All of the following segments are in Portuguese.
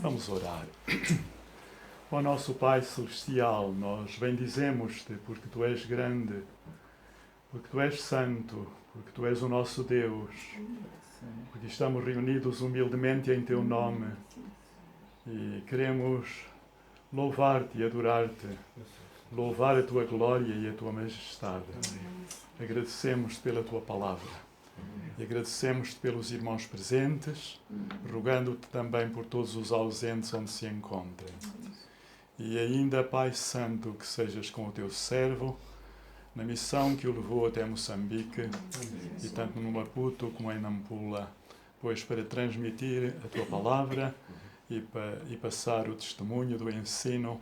Vamos orar. Ó nosso Pai Celestial, nós bendizemos-te porque Tu és grande, porque Tu és santo, porque Tu és o nosso Deus, porque estamos reunidos humildemente em Teu nome e queremos louvar-te e adorar-te, louvar a Tua glória e a Tua majestade. Agradecemos-te pela Tua palavra. E agradecemos-te pelos irmãos presentes, rogando-te também por todos os ausentes onde se encontrem. E ainda, Pai Santo, que sejas com o teu servo, na missão que o levou até Moçambique, e tanto no Maputo como em Nampula, pois para transmitir a tua palavra e passar o testemunho do ensino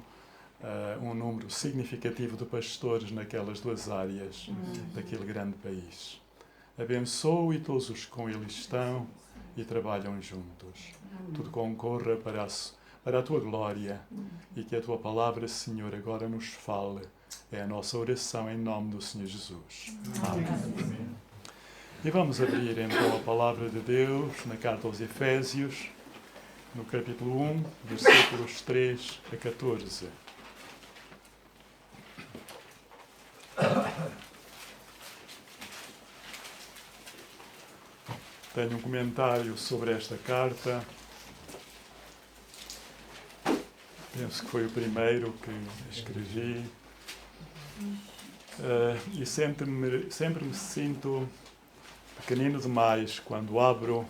a um número significativo de pastores naquelas duas áreas daquele grande país. Abençoe todos os que com ele estão e trabalham juntos. Tudo concorra para a tua glória e que a tua palavra, Senhor, agora nos fale. É a nossa oração em nome do Senhor Jesus. Amém. E vamos abrir então a palavra de Deus na carta aos Efésios, no capítulo 1, versículos 3 a 14. Tenho um comentário sobre esta carta. Penso que foi o primeiro que escrevi. E sempre me sinto pequenino demais quando abro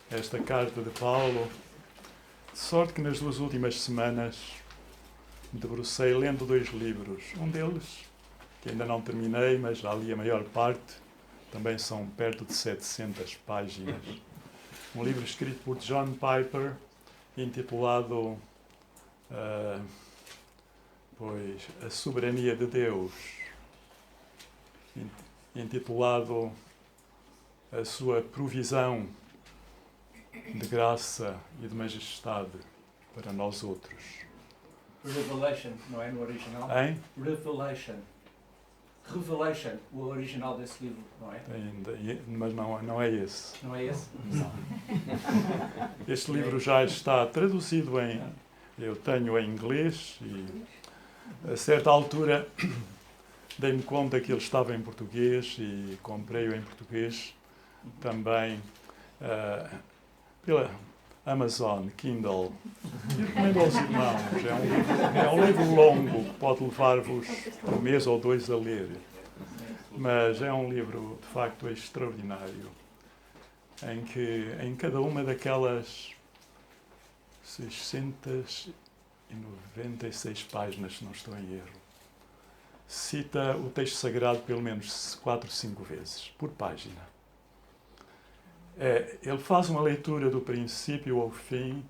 esta carta de Paulo. De sorte que nas 2 últimas semanas me debrucei lendo 2 livros. Um deles, que ainda não terminei, mas já li a maior parte. Também são perto de 700 páginas. Um livro escrito por John Piper, intitulado A Soberania de Deus. Intitulado A Sua Provisão de Graça e de Majestade para nós outros. Revelation, não é no original? Hein? Revelation, o original desse livro, não é? Mas não é esse. Não é esse? Não. Este livro já está traduzido eu tenho em inglês e a certa altura dei-me conta que ele estava em português e comprei-o em português também pela Amazon, Kindle. E recomendo aos irmãos. É um livro longo que pode levar-vos 1 mês ou 2 a ler. Mas é um livro, de facto, extraordinário. Em cada uma daquelas 696 páginas, se não estou em erro, cita o texto sagrado pelo menos 4 ou 5 vezes, por página. Ele faz uma leitura do princípio ao fim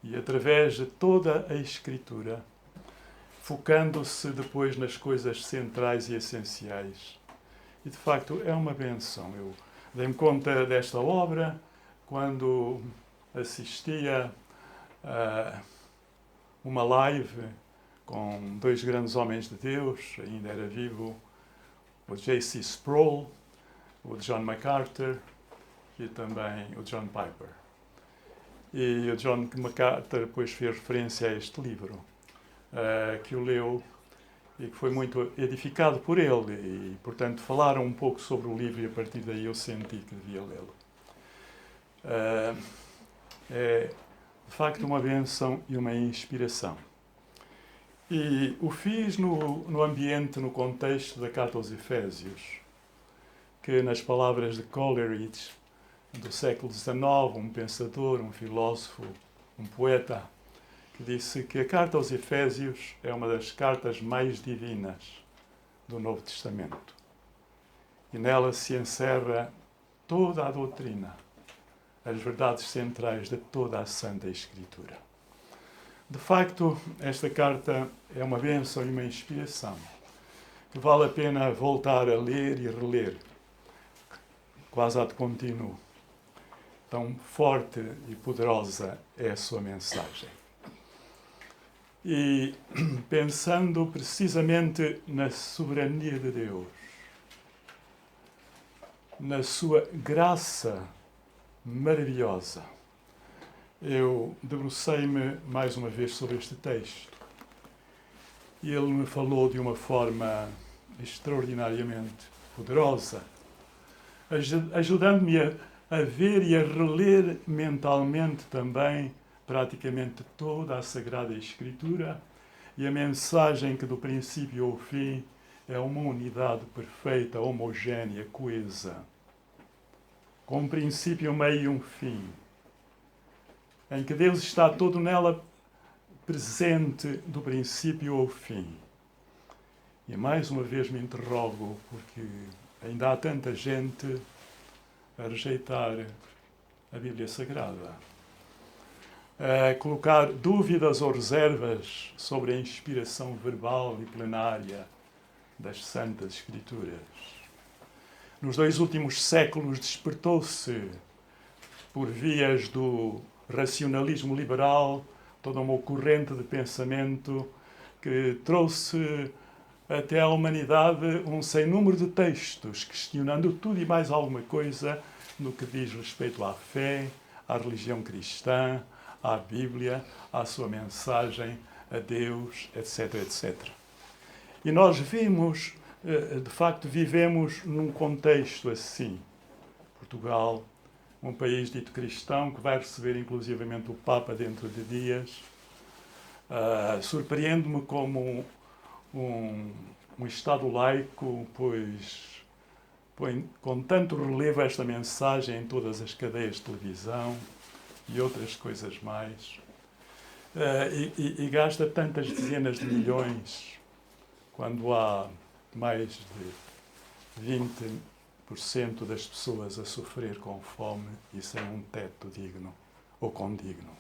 e através de toda a Escritura, focando-se depois nas coisas centrais e essenciais. E, de facto, é uma benção. Eu dei-me conta desta obra quando assistia a uma live com 2 grandes homens de Deus, ainda era vivo, o J.C. Sproul, o John MacArthur, e também o John Piper. E o John MacArthur depois fez referência a este livro, que o leu e que foi muito edificado por ele. E, portanto, falaram um pouco sobre o livro e a partir daí eu senti que devia lê-lo. É, de facto, uma bênção e uma inspiração. E o fiz no ambiente, no contexto da carta aos Efésios, que nas palavras de Coleridge, do século XIX, um pensador, um filósofo, um poeta, que disse que a carta aos Efésios é uma das cartas mais divinas do Novo Testamento. E nela se encerra toda a doutrina, as verdades centrais de toda a Santa Escritura. De facto, esta carta é uma bênção e uma inspiração, que vale a pena voltar a ler e reler, quase ad contínuo. Tão forte e poderosa é a sua mensagem. E pensando precisamente na soberania de Deus, na sua graça maravilhosa, eu debrucei-me mais uma vez sobre este texto. E ele me falou de uma forma extraordinariamente poderosa, ajudando-me a ver e a reler mentalmente também praticamente toda a Sagrada Escritura e a mensagem que do princípio ao fim é uma unidade perfeita, homogénea, coesa, com um princípio, um meio e um fim, em que Deus está todo nela presente do princípio ao fim. E mais uma vez me interrogo, porque ainda há tanta gente a rejeitar a Bíblia Sagrada, a colocar dúvidas ou reservas sobre a inspiração verbal e plenária das Santas Escrituras. Nos 2 últimos séculos despertou-se, por vias do racionalismo liberal, toda uma corrente de pensamento que trouxe até à humanidade um sem número de textos questionando tudo e mais alguma coisa no que diz respeito à fé, à religião cristã, à Bíblia, à sua mensagem, a Deus, etc, etc. E nós vimos, de facto, vivemos num contexto assim. Portugal, um país dito cristão, que vai receber inclusivamente o Papa dentro de dias. Surpreende-me como um Estado laico, pois põe com tanto relevo esta mensagem em todas as cadeias de televisão e outras coisas mais. E gasta tantas dezenas de milhões quando há mais de 20% das pessoas a sofrer com fome e sem um teto digno ou condigno.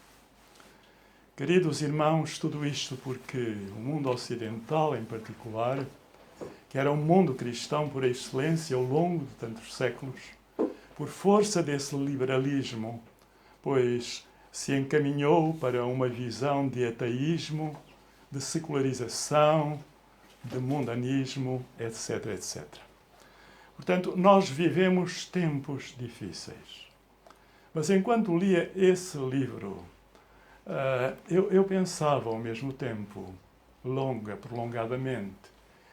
Queridos irmãos, tudo isto porque o mundo ocidental, em particular, que era um mundo cristão por excelência ao longo de tantos séculos, por força desse liberalismo, pois se encaminhou para uma visão de ateísmo, de secularização, de mundanismo, etc, etc. Portanto, nós vivemos tempos difíceis. Mas enquanto lia esse livro, eu pensava ao mesmo tempo, prolongadamente,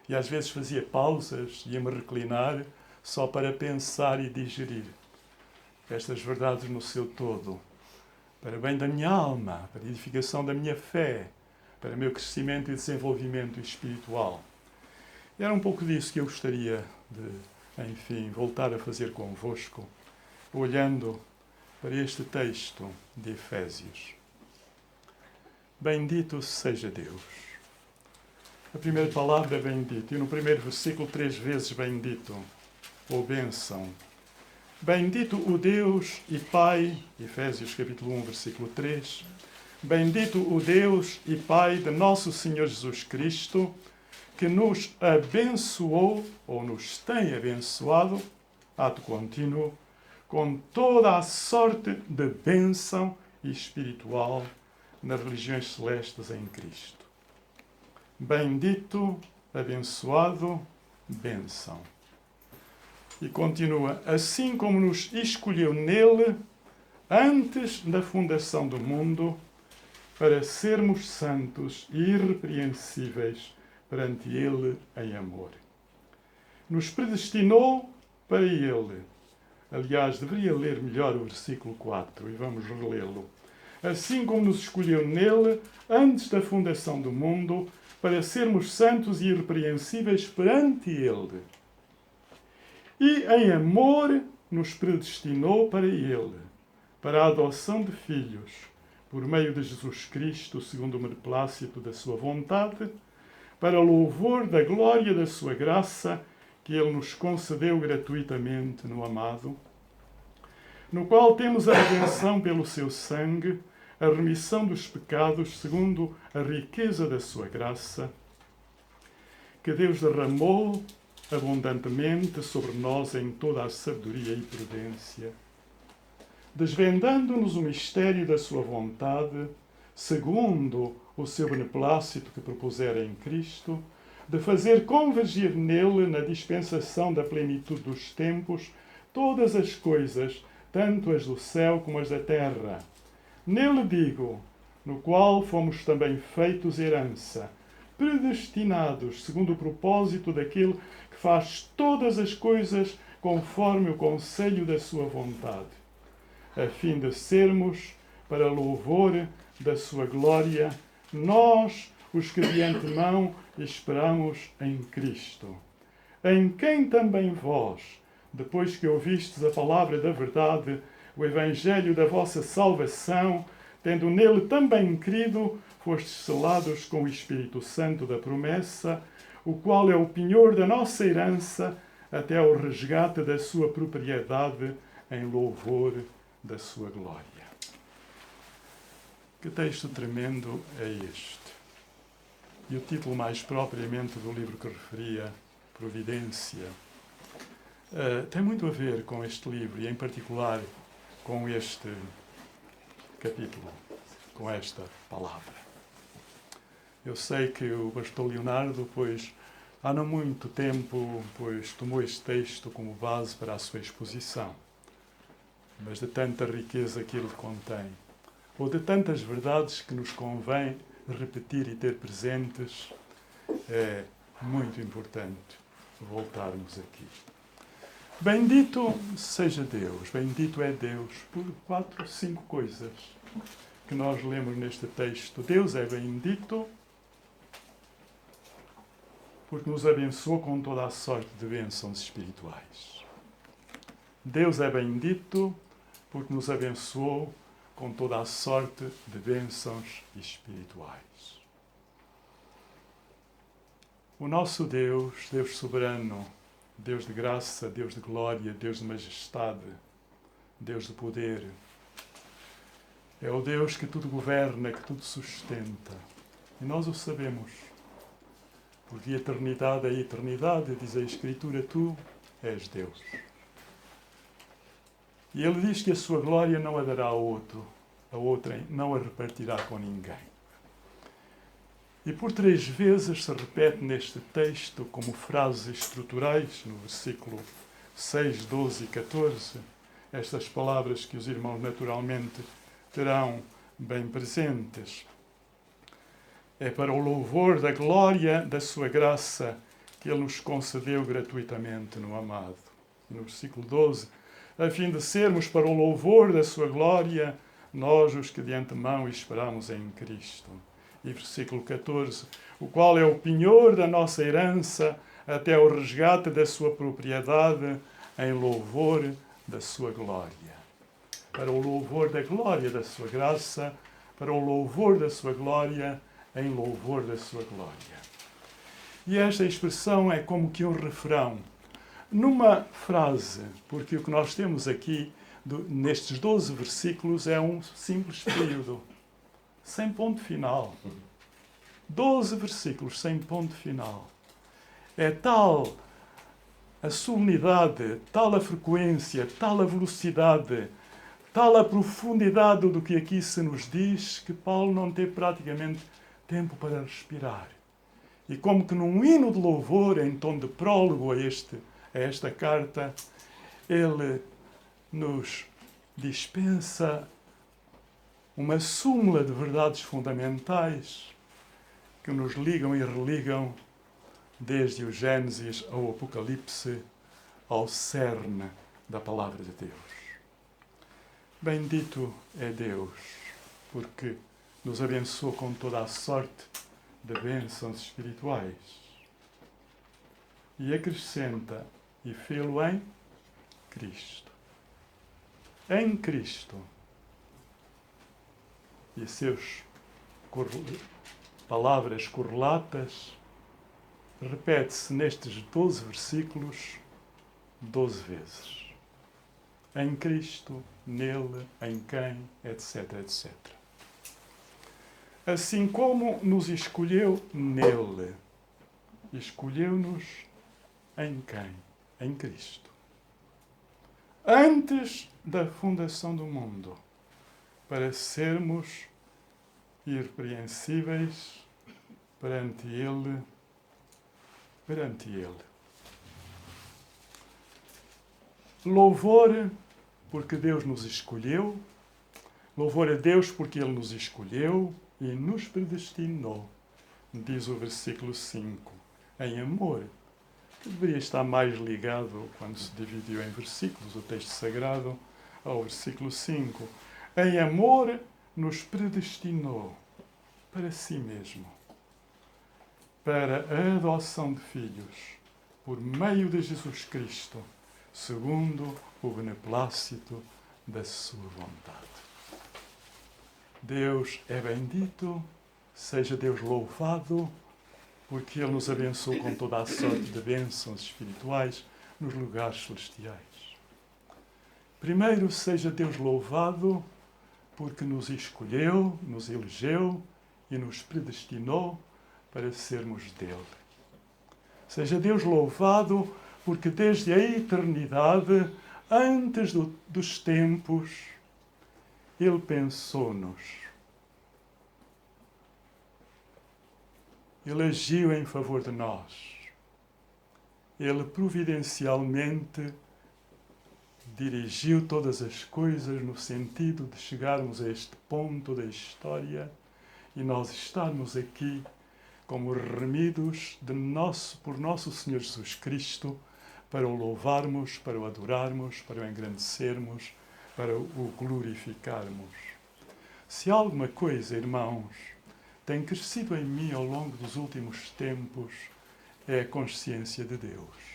e às vezes fazia pausas, ia-me reclinar só para pensar e digerir estas verdades no seu todo, para bem da minha alma, para a edificação da minha fé, para o meu crescimento e desenvolvimento espiritual. E era um pouco disso que eu gostaria de, enfim, voltar a fazer convosco, olhando para este texto de Efésios. Bendito seja Deus. A primeira palavra é bendito, e no primeiro versículo 3 vezes bendito, ou bênção. Bendito o Deus e Pai, Efésios capítulo 1, versículo 3, bendito o Deus e Pai de nosso Senhor Jesus Cristo, que nos abençoou, ou nos tem abençoado, ato contínuo, com toda a sorte de bênção espiritual nas religiões celestes em Cristo. Bendito, abençoado, bênção. E continua, assim como nos escolheu nele, antes da fundação do mundo, para sermos santos e irrepreensíveis perante ele em amor. Nos predestinou para ele. Aliás, deveria ler melhor o versículo 4 e vamos relê-lo. Assim como nos escolheu nele, antes da fundação do mundo, para sermos santos e irrepreensíveis perante ele. E em amor nos predestinou para ele, para a adoção de filhos, por meio de Jesus Cristo, segundo o beneplácito da sua vontade, para louvor da glória da sua graça, que ele nos concedeu gratuitamente no amado, no qual temos a redenção pelo seu sangue, a remissão dos pecados segundo a riqueza da sua graça, que Deus derramou abundantemente sobre nós em toda a sabedoria e prudência, desvendando-nos o mistério da sua vontade, segundo o seu beneplácito que propusera em Cristo, de fazer convergir nele, na dispensação da plenitude dos tempos, todas as coisas, tanto as do céu como as da terra, Nele digo, no qual fomos também feitos herança, predestinados segundo o propósito daquele que faz todas as coisas conforme o conselho da sua vontade, a fim de sermos, para louvor da sua glória, nós, os que de antemão esperamos em Cristo, em quem também vós, depois que ouvistes a palavra da verdade, o evangelho da vossa salvação, tendo nele também crido, fostes selados com o Espírito Santo da promessa, o qual é o penhor da nossa herança, até ao resgate da sua propriedade, em louvor da sua glória. Que texto tremendo é este? E o título mais propriamente do livro que referia, Providência, tem muito a ver com este livro e, em particular, com este capítulo, com esta palavra. Eu sei que o pastor Leonardo, pois, há não muito tempo, pois, tomou este texto como base para a sua exposição, mas de tanta riqueza que ele contém, ou de tantas verdades que nos convém repetir e ter presentes, é muito importante voltarmos aqui. Bendito seja Deus, bendito é Deus, por 4 ou 5 coisas que nós lemos neste texto. Deus é bendito porque nos abençoou com toda a sorte de bênçãos espirituais. Deus é bendito porque nos abençoou com toda a sorte de bênçãos espirituais. O nosso Deus, Deus soberano, Deus de graça, Deus de glória, Deus de majestade, Deus de poder, é o Deus que tudo governa, que tudo sustenta. E nós o sabemos. Porque de eternidade a eternidade, diz a Escritura, tu és Deus. E ele diz que a sua glória não a dará a outro, a outra não a repartirá com ninguém. E por 3 vezes se repete neste texto, como frases estruturais, no versículo 6, 12 e 14, estas palavras que os irmãos naturalmente terão bem presentes. É para o louvor da glória da sua graça que ele nos concedeu gratuitamente no amado. E no versículo 12, a fim de sermos para o louvor da sua glória, nós os que de antemão esperamos em Cristo. E versículo 14, o qual é o penhor da nossa herança, até o resgate da sua propriedade, em louvor da sua glória. Para o louvor da glória da sua graça, para o louvor da sua glória, em louvor da sua glória. E esta expressão é como que um refrão, numa frase, porque o que nós temos aqui, nestes 12 versículos, é um simples período, sem ponto final. 12 versículos sem ponto final. É tal a solenidade, tal a frequência, tal a velocidade, tal a profundidade do que aqui se nos diz, que Paulo não teve praticamente tempo para respirar. E como que num hino de louvor, em tom de prólogo a esta carta, ele nos dispensa uma súmula de verdades fundamentais que nos ligam e religam desde o Gênesis ao Apocalipse, ao cerne da palavra de Deus. Bendito é Deus, porque nos abençoou com toda a sorte de bênçãos espirituais. E acrescenta, e fê-lo em Cristo. Em Cristo. E seus palavras correlatas repete-se nestes 12 versículos 12 vezes. Em Cristo, nele, em quem, etc, etc. Assim como nos escolheu nele, escolheu-nos em quem? Em Cristo. Antes da fundação do mundo, para sermos irrepreensíveis perante Ele. Louvor, porque Deus nos escolheu, Louvor a Deus porque Ele nos escolheu e nos predestinou, diz o versículo 5, em amor, que deveria estar mais ligado, quando se dividiu em versículos, o texto sagrado, ao versículo 5. Em amor nos predestinou para si mesmo, para a adoção de filhos, por meio de Jesus Cristo, segundo o beneplácito da sua vontade. Deus é bendito, seja Deus louvado, porque Ele nos abençoou com toda a sorte de bênçãos espirituais nos lugares celestiais. Primeiro, seja Deus louvado, porque nos escolheu, nos elegeu e nos predestinou para sermos dele. Seja Deus louvado, porque desde a eternidade, antes dos tempos, Ele pensou-nos. Ele agiu em favor de nós. Ele providencialmente dirigiu todas as coisas no sentido de chegarmos a este ponto da história e nós estarmos aqui como remidos por nosso Senhor Jesus Cristo, para o louvarmos, para o adorarmos, para o engrandecermos, para o glorificarmos. Se alguma coisa, irmãos, tem crescido em mim ao longo dos últimos tempos, é a consciência de Deus.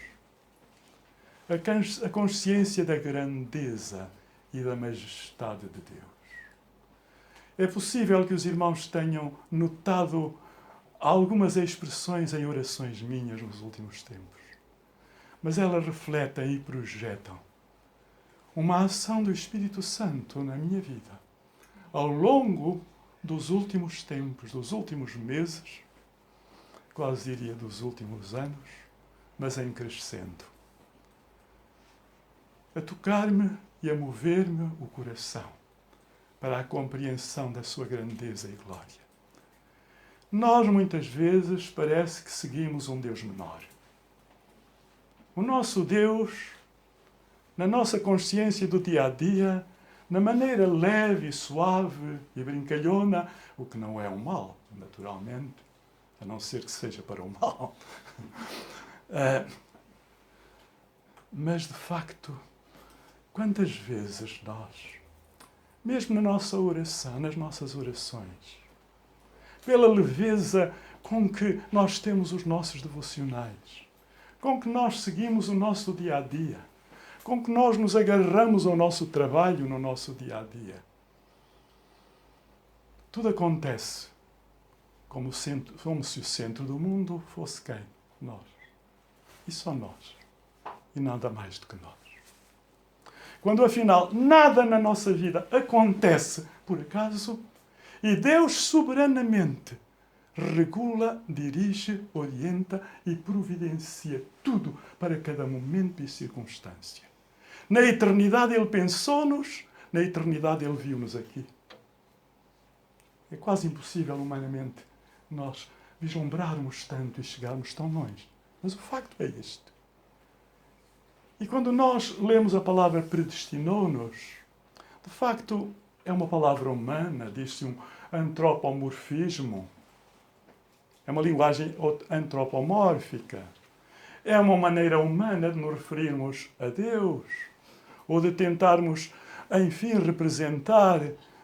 A consciência da grandeza e da majestade de Deus. É possível que os irmãos tenham notado algumas expressões em orações minhas nos últimos tempos, mas elas refletem e projetam uma ação do Espírito Santo na minha vida, ao longo dos últimos tempos, dos últimos meses, quase diria dos últimos anos, mas em crescendo. A tocar-me e a mover-me o coração para a compreensão da sua grandeza e glória. Nós, muitas vezes, parece que seguimos um Deus menor. O nosso Deus, na nossa consciência do dia-a-dia, na maneira leve, suave e brincalhona, o que não é um mal, naturalmente, a não ser que seja para o mal. Mas, de facto, quantas vezes nós, mesmo na nossa oração, nas nossas orações, pela leveza com que nós temos os nossos devocionais, com que nós seguimos o nosso dia-a-dia, com que nós nos agarramos ao nosso trabalho no nosso dia-a-dia. Tudo acontece como se o centro do mundo fosse quem? Nós. E só nós. E nada mais do que nós. Quando, afinal, nada na nossa vida acontece por acaso, e Deus soberanamente regula, dirige, orienta e providencia tudo para cada momento e circunstância. Na eternidade Ele pensou-nos, na eternidade Ele viu-nos aqui. É quase impossível humanamente nós vislumbrarmos tanto e chegarmos tão longe. Mas o facto é este. E quando nós lemos a palavra predestinou-nos, de facto é uma palavra humana, diz-se um antropomorfismo. É uma linguagem antropomórfica. É uma maneira humana de nos referirmos a Deus, ou de tentarmos, enfim, representar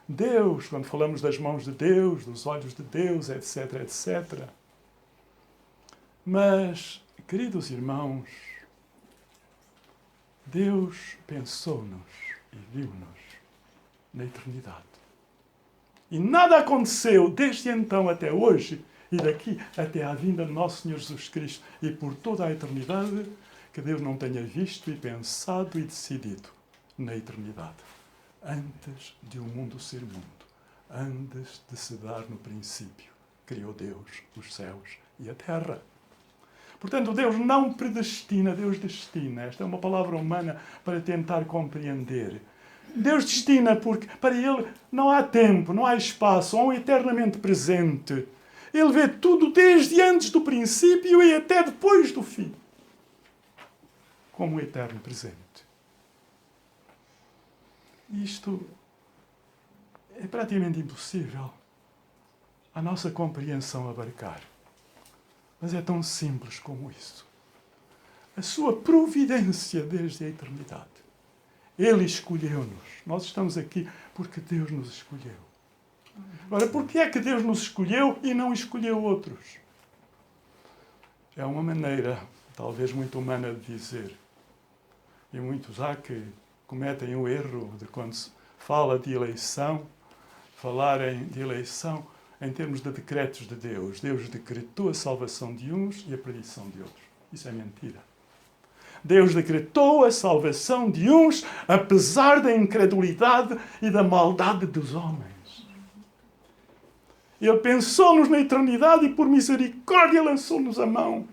Deus, quando falamos das mãos de Deus, dos olhos de Deus, etc, etc. Mas, queridos irmãos, Deus pensou-nos e viu-nos na eternidade. E nada aconteceu desde então até hoje e daqui até à vinda de nosso Senhor Jesus Cristo e por toda a eternidade que Deus não tenha visto e pensado e decidido na eternidade. Antes de o mundo ser mundo, antes de se dar no princípio, criou Deus os céus e a terra. Portanto, Deus não predestina, Deus destina. Esta é uma palavra humana para tentar compreender. Deus destina porque para Ele não há tempo, não há espaço, há um eternamente presente. Ele vê tudo desde antes do princípio e até depois do fim, como um eterno presente. Isto é praticamente impossível a nossa compreensão abarcar. Mas é tão simples como isso. A sua providência desde a eternidade. Ele escolheu-nos. Nós estamos aqui porque Deus nos escolheu. Agora, por que é que Deus nos escolheu e não escolheu outros? É uma maneira, talvez muito humana, de dizer. E muitos há que cometem o erro de, quando se fala de eleição, falarem de eleição em termos de decretos de Deus. Deus decretou a salvação de uns e a perdição de outros. Isso é mentira. Deus decretou a salvação de uns, apesar da incredulidade e da maldade dos homens. Ele pensou-nos na eternidade e, por misericórdia, lançou-nos a mão.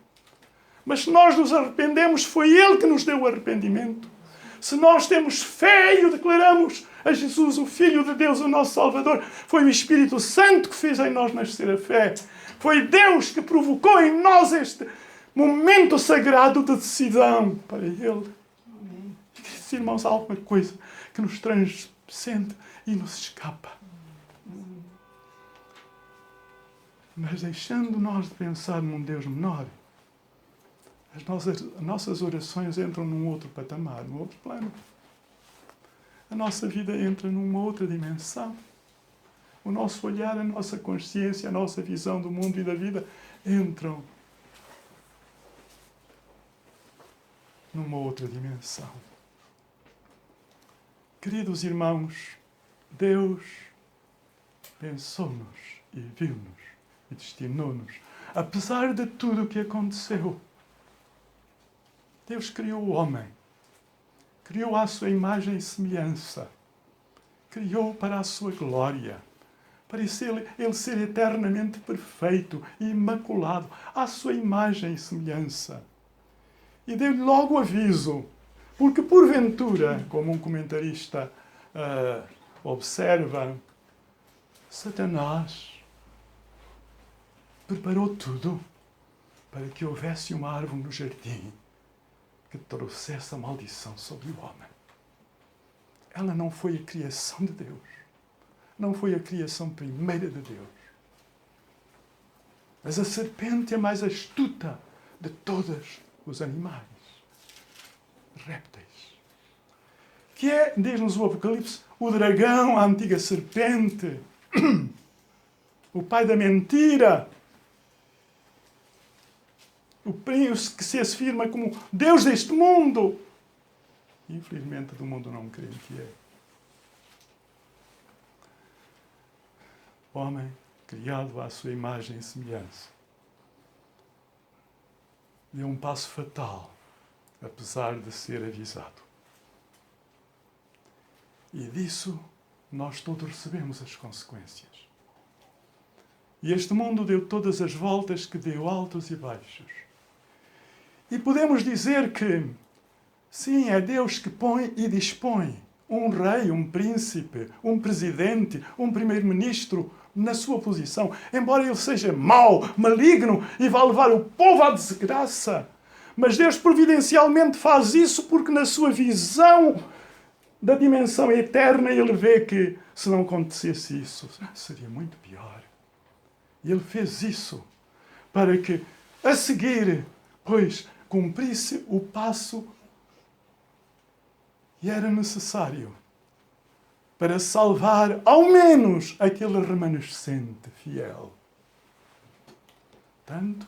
Mas se nós nos arrependemos, foi Ele que nos deu o arrependimento. Se nós temos fé e o declaramos a Jesus, o Filho de Deus, o nosso Salvador, foi o Espírito Santo que fez em nós nascer a fé. Foi Deus que provocou em nós este momento sagrado de decisão para Ele. E, queridos irmãos, há alguma coisa que nos transcende e nos escapa. Mas deixando nós de pensar num Deus menor, as nossas orações entram num outro patamar, num outro plano. A nossa vida entra numa outra dimensão. O nosso olhar, a nossa consciência, a nossa visão do mundo e da vida entram numa outra dimensão. Queridos irmãos, Deus pensou-nos e viu-nos e destinou-nos. Apesar de tudo o que aconteceu, Deus criou o homem. Criou à sua imagem e semelhança. Criou para a sua glória. Para ele ser eternamente perfeito e imaculado, à sua imagem e semelhança. E deu-lhe logo aviso, porque porventura, como um comentarista observa, Satanás preparou tudo para que houvesse uma árvore no jardim que trouxesse a maldição sobre o homem. Ela não foi a criação de Deus. Não foi a criação primeira de Deus. Mas a serpente é a mais astuta de todos os animais. Répteis. Que é, diz-nos o Apocalipse, o dragão, a antiga serpente, o pai da mentira, o príncipe que se afirma como Deus deste mundo. Infelizmente, do mundo não crente é. Homem criado à sua imagem e semelhança. Deu um passo fatal, apesar de ser avisado. E disso nós todos recebemos as consequências. E este mundo deu todas as voltas que deu, altos e baixos. E podemos dizer que, sim, é Deus que põe e dispõe um rei, um príncipe, um presidente, um primeiro-ministro na sua posição, embora ele seja mau, maligno e vá levar o povo à desgraça. Mas Deus providencialmente faz isso porque na sua visão da dimensão eterna ele vê que se não acontecesse isso, seria muito pior. E ele fez isso para que, a seguir, pois, cumprisse o passo e era necessário para salvar, ao menos, aquele remanescente fiel. Tanto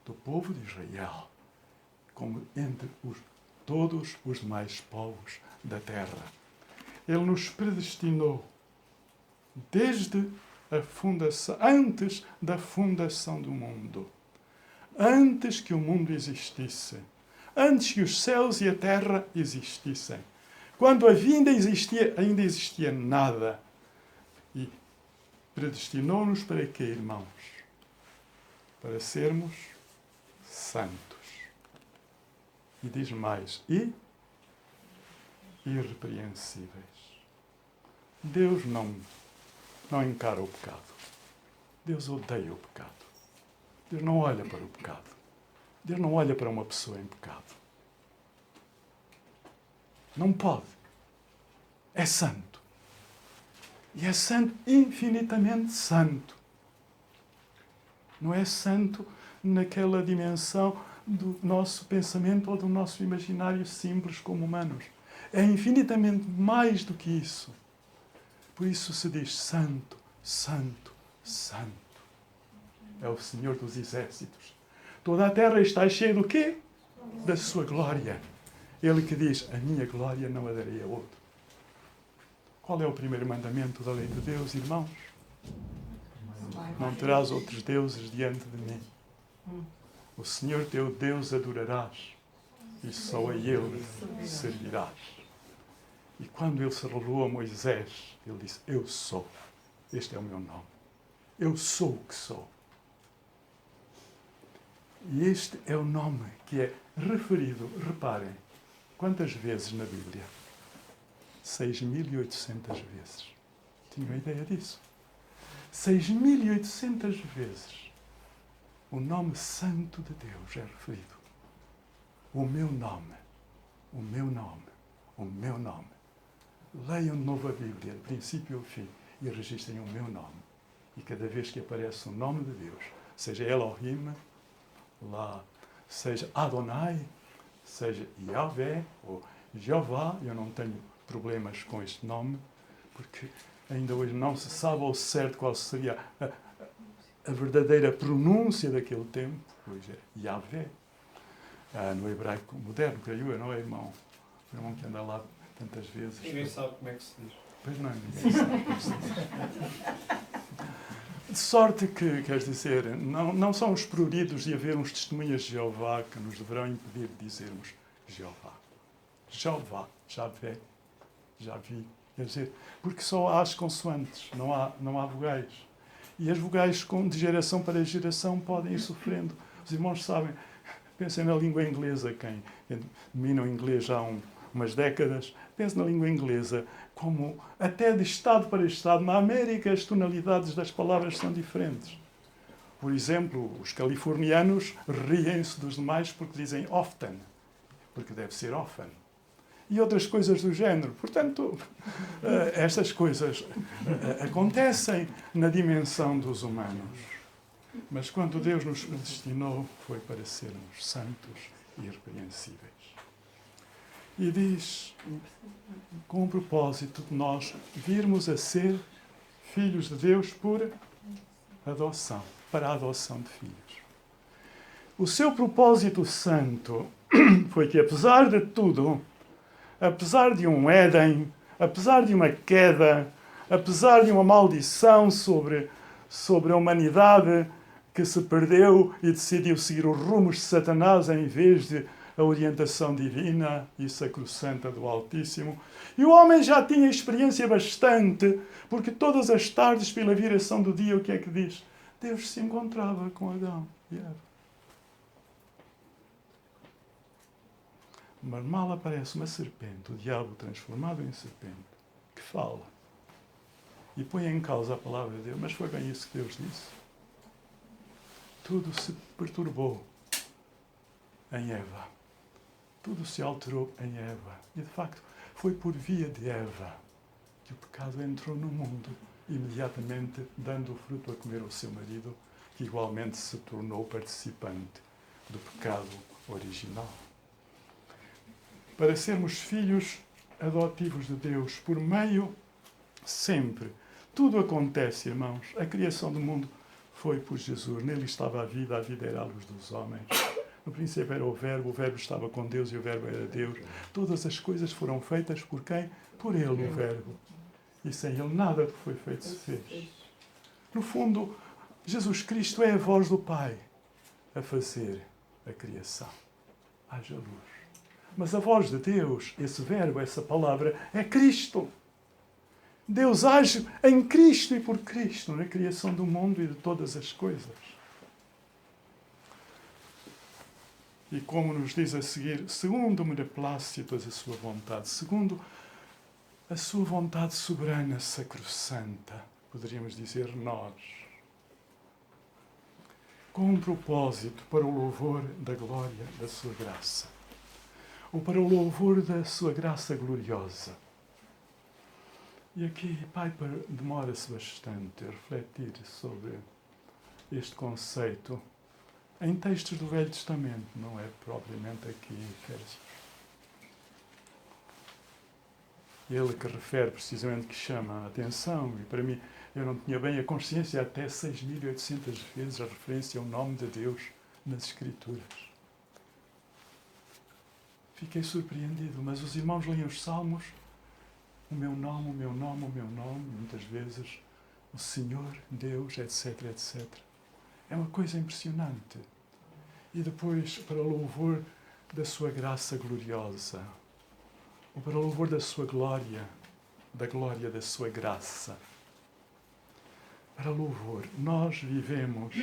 do povo de Israel, como entre todos os demais povos da terra. Ele nos predestinou desde a fundação, antes da fundação do mundo. Antes que o mundo existisse. Antes que os céus e a terra existissem. Quando a vida ainda existia nada. E predestinou-nos para quê, irmãos? Para sermos santos. E diz mais, e irrepreensíveis. Deus não encara o pecado. Deus odeia o pecado. Deus não olha para o pecado. Deus não olha para uma pessoa em pecado. Não pode. É santo. E é santo, infinitamente santo. Não é santo naquela dimensão do nosso pensamento ou do nosso imaginário simples como humanos. É infinitamente mais do que isso. Por isso se diz santo, santo, santo. É o Senhor dos exércitos. Toda a terra está cheia do quê? Da sua glória. Ele que diz, a minha glória não a darei a outro. Qual é o primeiro mandamento da lei de Deus, irmãos? Não terás outros deuses diante de mim. O Senhor teu Deus adorarás e só a Ele servirás. E quando Ele se revelou a Moisés, Ele disse, eu sou. Este é o meu nome. Eu sou o que sou. E este é o nome que é referido, reparem, quantas vezes na Bíblia? 6.800 vezes. Tinham a ideia disso? 6.800 vezes o nome santo de Deus é referido. O meu nome, o meu nome, o meu nome. Leiam de novo a Bíblia, do princípio ao fim, e registrem o meu nome. E cada vez que aparece o nome de Deus, seja Elohim, lá, seja Adonai, seja Yahvé ou Jeová, eu não tenho problemas com este nome, porque ainda hoje não se sabe ao certo qual seria a verdadeira pronúncia daquele tempo, pois é Yahvé. No hebraico moderno, creio eu, não é, irmão? O irmão que anda lá tantas vezes. Ninguém sabe como é que se diz. Pois não, ninguém sabe como se diz. De sorte que, quer dizer, não são os pruridos de haver uns testemunhas de Jeová que nos deverão impedir de dizermos Jeová. Jeová, Javé, Javi. Quer dizer, porque só há as consoantes, não há vogais. E as vogais, de geração para geração, podem ir sofrendo. Os irmãos sabem, pensem na língua inglesa, quem domina o inglês já há umas décadas, pensem na língua inglesa, como até de estado para estado, na América as tonalidades das palavras são diferentes. Por exemplo, os californianos riem-se dos demais porque dizem often, porque deve ser often. E outras coisas do género. Portanto, estas coisas acontecem na dimensão dos humanos. Mas quando Deus nos destinou, foi para sermos santos e irrepreensíveis. E diz, com o propósito de nós virmos a ser filhos de Deus por adoção, para a adoção de filhos. O seu propósito santo foi que, apesar de tudo, apesar de um Éden, apesar de uma queda, apesar de uma maldição sobre a humanidade que se perdeu e decidiu seguir os rumos de Satanás em vez de a orientação divina e sacrossanta do Altíssimo. E o homem já tinha experiência bastante, porque todas as tardes, pela viração do dia, o que é que diz? Deus se encontrava com Adão e Eva. Mas mal aparece uma serpente, o diabo transformado em serpente, que fala e põe em causa a palavra de Deus. Mas foi bem isso que Deus disse. Tudo se perturbou em Eva. Tudo se alterou em Eva. E, de facto, foi por via de Eva que o pecado entrou no mundo, imediatamente dando o fruto a comer ao seu marido, que igualmente se tornou participante do pecado original. Para sermos filhos adotivos de Deus, por meio, sempre. Tudo acontece, irmãos. A criação do mundo foi por Jesus. Nele estava a vida era a luz dos homens. No princípio era o Verbo estava com Deus e o Verbo era Deus. Todas as coisas foram feitas por quem? Por Ele, o Verbo. E sem Ele nada do que foi feito se fez. No fundo, Jesus Cristo é a voz do Pai a fazer a criação. Haja luz. Mas a voz de Deus, esse Verbo, essa palavra, é Cristo. Deus age em Cristo e por Cristo na criação do mundo e de todas as coisas. E como nos diz a seguir, segundo o beneplácito da sua vontade, segundo a sua vontade soberana, sacrossanta, poderíamos dizer nós, com um propósito para o louvor da glória da sua graça, ou para o louvor da sua graça gloriosa, E aqui Piper demora-se bastante a refletir sobre este conceito em textos do Velho Testamento, não é propriamente aqui em Efésios. Ele que refere precisamente, que chama a atenção, e para mim, eu não tinha bem a consciência, até 6.800 vezes a referência ao nome de Deus nas Escrituras. Fiquei surpreendido, mas os irmãos leem os Salmos, o meu nome, o meu nome, o meu nome, muitas vezes o Senhor, Deus, etc, etc. É uma coisa impressionante. E depois, para louvor da sua graça gloriosa, ou para louvor da sua glória, da glória da sua graça. Para louvor, nós vivemos,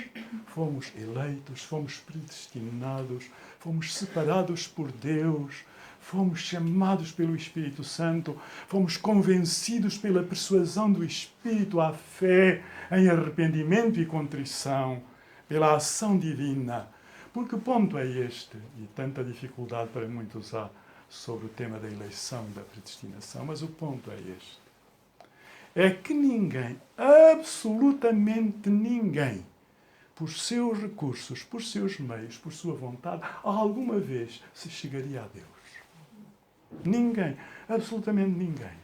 fomos eleitos, fomos predestinados, fomos separados por Deus, fomos chamados pelo Espírito Santo, fomos convencidos pela persuasão do Espírito à fé, em arrependimento e contrição, pela ação divina. Porque o ponto é este, e tanta dificuldade para muitos há sobre o tema da eleição e da predestinação, mas o ponto é este. É que ninguém, absolutamente ninguém, por seus recursos, por seus meios, por sua vontade, alguma vez se chegaria a Deus. Ninguém, absolutamente ninguém.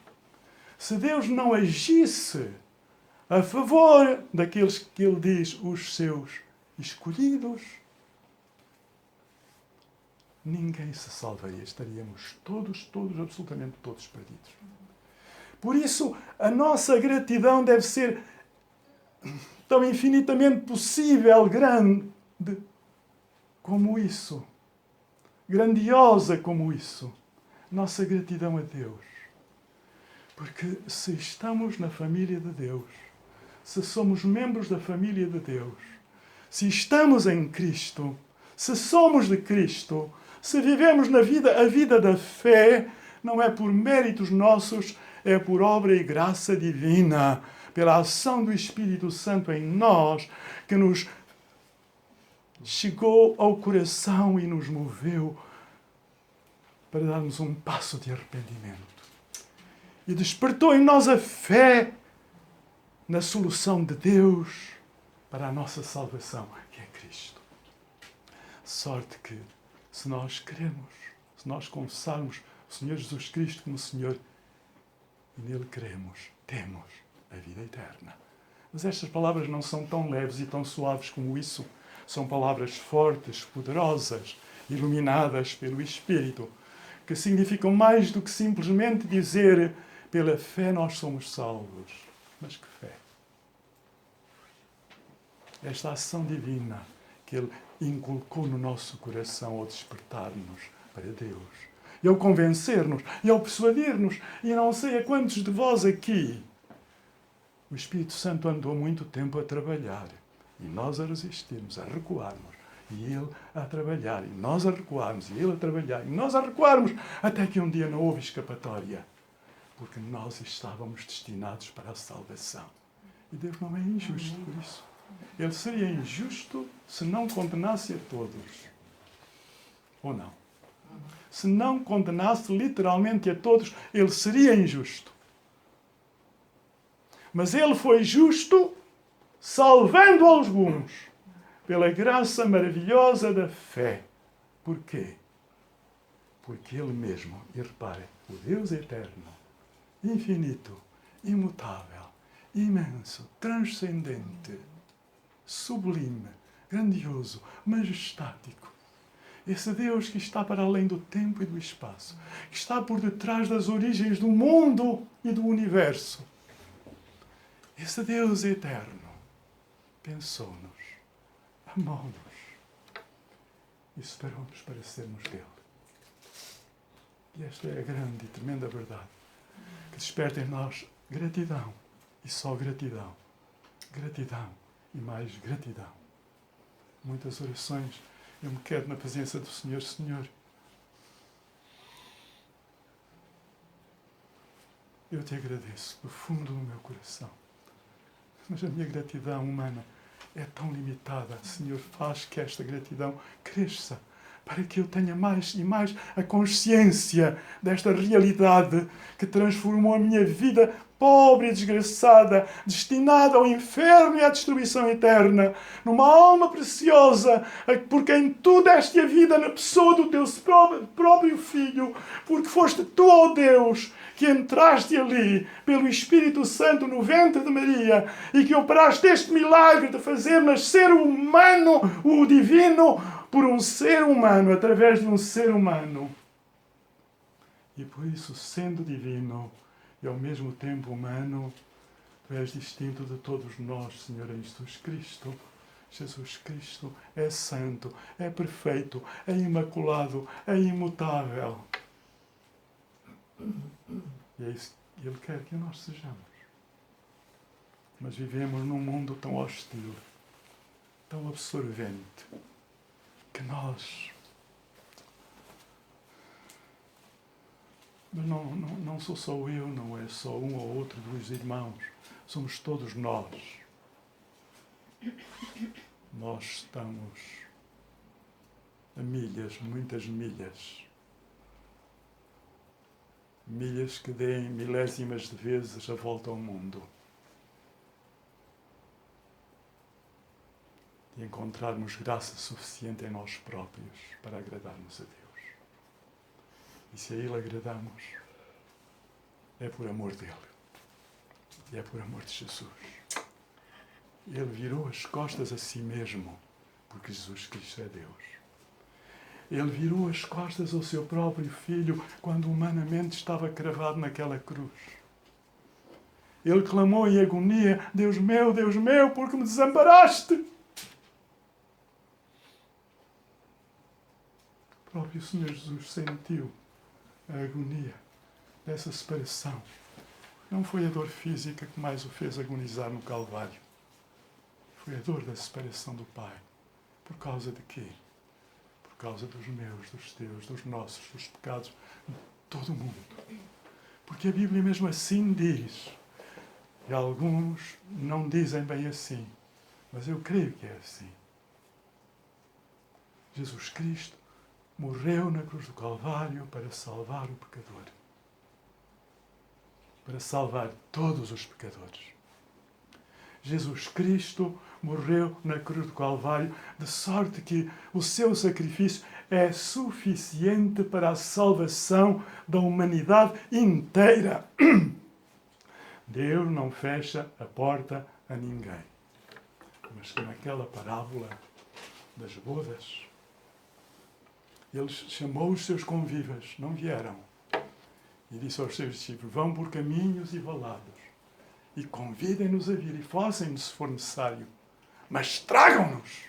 Se Deus não agisse a favor daqueles que Ele diz os seus escolhidos, ninguém se salvaria. Estaríamos todos, absolutamente todos perdidos. Por isso, a nossa gratidão deve ser tão infinitamente possível, grande como isso. Grandiosa como isso. Nossa gratidão a Deus. Porque se estamos na família de Deus, se somos membros da família de Deus, se estamos em Cristo, se somos de Cristo, se vivemos a vida da fé, não é por méritos nossos, é por obra e graça divina, pela ação do Espírito Santo em nós, que nos chegou ao coração e nos moveu para darmos um passo de arrependimento. E despertou em nós a fé na solução de Deus para a nossa salvação, que é Cristo. Sorte que, se nós queremos, se nós confessarmos o Senhor Jesus Cristo como Senhor, e nele cremos, temos a vida eterna. Mas estas palavras não são tão leves e tão suaves como isso. São palavras fortes, poderosas, iluminadas pelo Espírito, que significam mais do que simplesmente dizer pela fé nós somos salvos. Mas que fé? Esta ação divina que Ele inculcou no nosso coração ao despertar-nos para Deus. E ao convencer-nos, e ao persuadir-nos, e não sei a quantos de vós aqui, o Espírito Santo andou muito tempo a trabalhar, e nós a resistirmos, a recuarmos, e Ele a trabalhar, e nós a recuarmos, e Ele a trabalhar, e nós a recuarmos, até que um dia não houve escapatória, porque nós estávamos destinados para a salvação. E Deus não é injusto por isso. Ele seria injusto se não condenasse a todos. Ou não? Se não condenasse literalmente a todos, Ele seria injusto. Mas Ele foi justo, salvando alguns, pela graça maravilhosa da fé. Porquê? Porque Ele mesmo, e repare, o Deus eterno, infinito, imutável, imenso, transcendente, sublime, grandioso, majestático. Esse Deus que está para além do tempo e do espaço, que está por detrás das origens do mundo e do universo. Esse Deus eterno pensou-nos, amou-nos e separou-nos para sermos dele. E esta é a grande e tremenda verdade que desperta em nós gratidão e só gratidão. Gratidão e mais gratidão. Muitas orações eu me quedo na presença do Senhor. Senhor, eu te agradeço do fundo do meu coração. Mas a minha gratidão humana é tão limitada. Senhor, faz que esta gratidão cresça para que eu tenha mais e mais a consciência desta realidade que transformou a minha vida pobre e desgraçada, destinada ao inferno e à destruição eterna, numa alma preciosa, por quem tu deste a vida na pessoa do teu próprio Filho, porque foste tu, ó Deus, que entraste ali pelo Espírito Santo no ventre de Maria e que operaste este milagre de fazer nascer o humano, o divino, por um ser humano, através de um ser humano. E por isso, sendo divino e ao mesmo tempo humano, tu és distinto de todos nós, Senhor, em Jesus Cristo. Jesus Cristo é santo, é perfeito, é imaculado, é imutável. E é isso que Ele quer que nós sejamos. Mas vivemos num mundo tão hostil, tão absorvente, que nós... Mas não sou só eu, não é só um ou outro dos irmãos. Somos todos nós. Nós estamos a milhas, muitas milhas. Milhas que deem milésimas de vezes a volta ao mundo. E encontrarmos graça suficiente em nós próprios para agradarmos a Deus. E se a Ele agradamos, é por amor dEle. E é por amor de Jesus. Ele virou as costas a si mesmo, porque Jesus Cristo é Deus. Ele virou as costas ao seu próprio Filho quando humanamente estava cravado naquela cruz. Ele clamou em agonia: Deus meu, por que me desamparaste? O próprio Senhor Jesus sentiu a agonia dessa separação. Não foi a dor física que mais o fez agonizar no Calvário. Foi a dor da separação do Pai. Por causa de quê? Por causa dos meus, dos teus, dos nossos, dos pecados de todo o mundo. Porque a Bíblia mesmo assim diz. E alguns não dizem bem assim. Mas eu creio que é assim. Jesus Cristo morreu na cruz do Calvário para salvar o pecador. Para salvar todos os pecadores. Jesus Cristo morreu na cruz do Calvário, de sorte que o seu sacrifício é suficiente para a salvação da humanidade inteira. Deus não fecha a porta a ninguém. Mas que naquela parábola das bodas, Ele chamou os seus convivas, não vieram, e disse aos seus discípulos: vão por caminhos e valados, e convidem-nos a vir, e façam-nos se for necessário, mas tragam-nos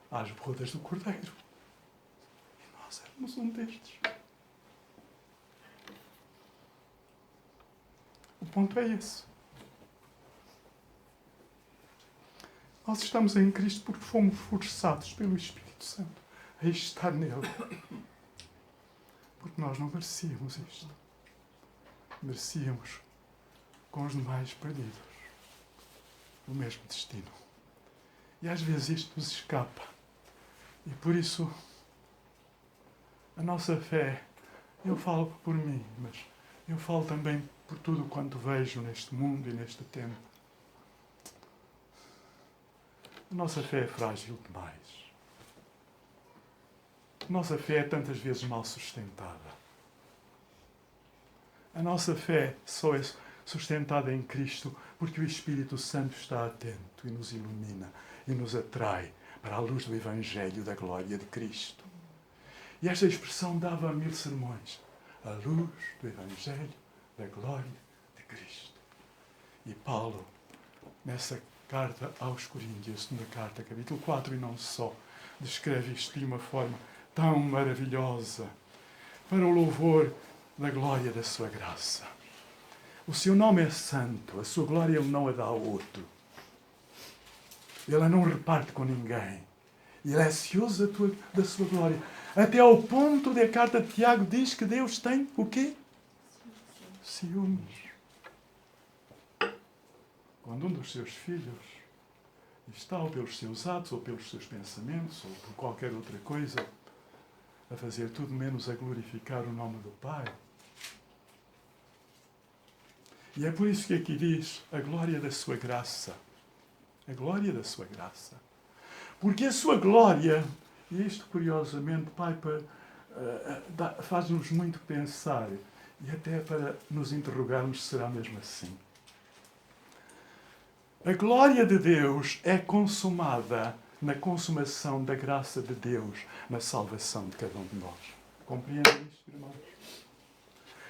às bodas do Cordeiro. E nós éramos um destes. O ponto é esse. Nós estamos em Cristo porque fomos forçados pelo Espírito Santo a estar nele. Porque nós não merecíamos isto. Merecíamos, com os demais perdidos, o mesmo destino. E às vezes isto nos escapa. E por isso, a nossa fé, eu falo por mim, mas eu falo também por tudo quanto vejo neste mundo e neste tempo. A nossa fé é frágil demais. A nossa fé é tantas vezes mal sustentada. A nossa fé só é sustentada em Cristo porque o Espírito Santo está atento e nos ilumina e nos atrai para a luz do Evangelho da glória de Cristo. E esta expressão dava 1000 sermões. A luz do Evangelho da glória de Cristo. E Paulo, nessa carta aos Coríntios, segunda carta, capítulo 4, e não só, descreve isto de uma forma tão maravilhosa para o louvor da glória da sua graça. O seu nome é santo, a sua glória Ele não a dá a outro. Ele a não reparte com ninguém. Ele é cioso da sua glória. Até ao ponto de a carta de Tiago diz que Deus tem o quê? Ciúmes. Quando um dos seus filhos está ou pelos seus atos, ou pelos seus pensamentos, ou por qualquer outra coisa, a fazer tudo menos a glorificar o nome do Pai. E é por isso que aqui diz a glória da sua graça. A glória da sua graça. Porque a sua glória, e isto curiosamente, Pai, faz-nos muito pensar, e até para nos interrogarmos se será mesmo assim. A glória de Deus é consumada na consumação da graça de Deus, na salvação de cada um de nós. Compreendem isto, irmãos?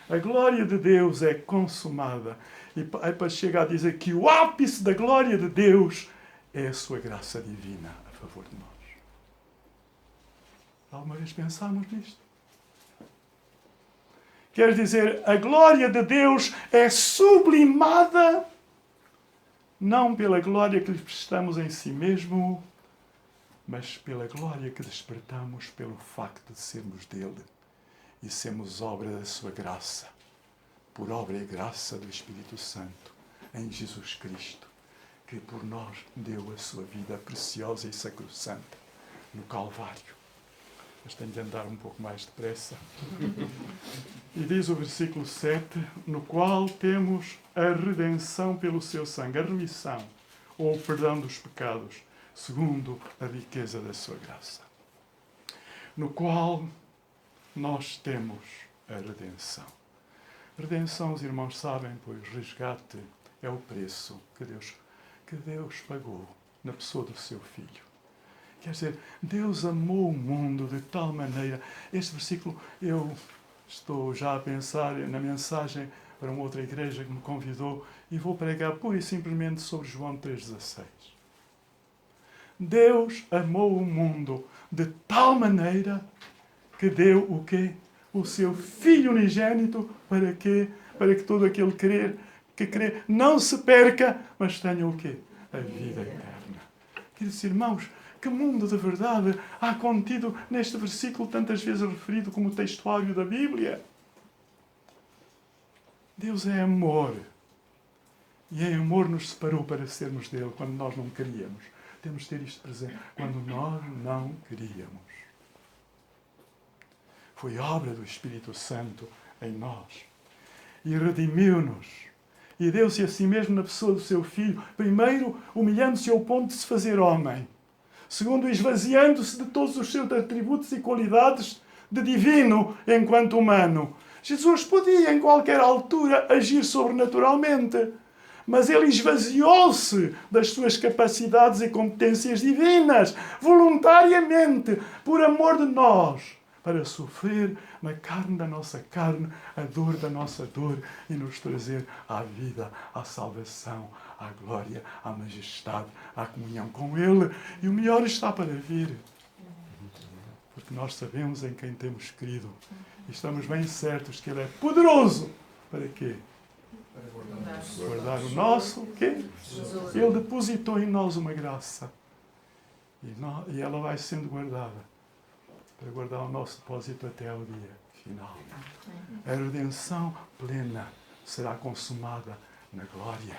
A glória de Deus é consumada. E para chegar a dizer que o ápice da glória de Deus é a sua graça divina a favor de nós. Alguma vez pensámos nisto? Quer dizer, a glória de Deus é sublimada não pela glória que lhe prestamos em si mesmo, mas pela glória que despertamos pelo facto de sermos dele e sermos obra da sua graça, por obra e graça do Espírito Santo, em Jesus Cristo, que por nós deu a sua vida preciosa e sacrossanta no Calvário. Mas tenho de andar um pouco mais depressa. E diz o versículo 7, no qual temos a redenção pelo seu sangue, a remissão, ou o perdão dos pecados, segundo a riqueza da sua graça. No qual nós temos a redenção. Redenção, os irmãos sabem, pois resgate é o preço que Deus pagou na pessoa do seu Filho. Quer dizer, Deus amou o mundo de tal maneira. Este versículo, eu estou já a pensar na mensagem para uma outra igreja que me convidou e vou pregar pura e simplesmente sobre João 3,16. Deus amou o mundo de tal maneira que deu o quê? O seu Filho unigênito para quê? Para que todo aquele que crê não se perca, mas tenha o quê? A vida eterna. Queridos irmãos, que mundo de verdade há contido neste versículo tantas vezes referido como textuário da Bíblia? Deus é amor. E em amor nos separou para sermos dele quando nós não queríamos. Temos de ter isto presente. Quando nós não queríamos. Foi obra do Espírito Santo em nós. E redimiu-nos. E deu-se a si mesmo na pessoa do seu Filho. Primeiro, humilhando-se ao ponto de se fazer homem. Segundo, esvaziando-se de todos os seus atributos e qualidades de divino enquanto humano. Jesus podia, em qualquer altura, agir sobrenaturalmente. Mas ele esvaziou-se das suas capacidades e competências divinas, voluntariamente, por amor de nós, para sofrer na carne da nossa carne a dor da nossa dor e nos trazer à vida, à salvação, à glória, à majestade, à comunhão com Ele. E o melhor está para vir. Porque nós sabemos em quem temos crido. E estamos bem certos que Ele é poderoso. Para quê? Para guardar o nosso quê? Ele depositou em nós uma graça. E ela vai sendo guardada. Para guardar o nosso depósito até ao dia final. A redenção plena será consumada na glória.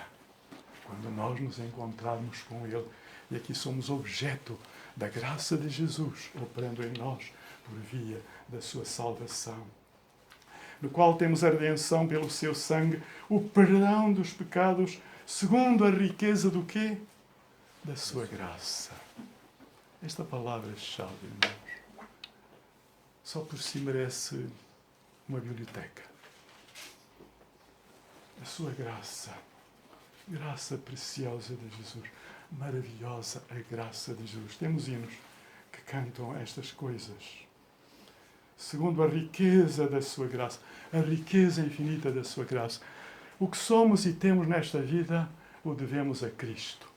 Quando nós nos encontrarmos com Ele. E aqui somos objeto da graça de Jesus, operando em nós por via da sua salvação. No qual temos a redenção pelo seu sangue, o perdão dos pecados, segundo a riqueza do quê? Da sua graça. Esta palavra-chave, irmãos, só por si merece uma biblioteca. A sua graça. Graça preciosa de Jesus. Maravilhosa a graça de Jesus. Temos hinos que cantam estas coisas. Segundo a riqueza da sua graça. A riqueza infinita da sua graça. O que somos e temos nesta vida o devemos a Cristo.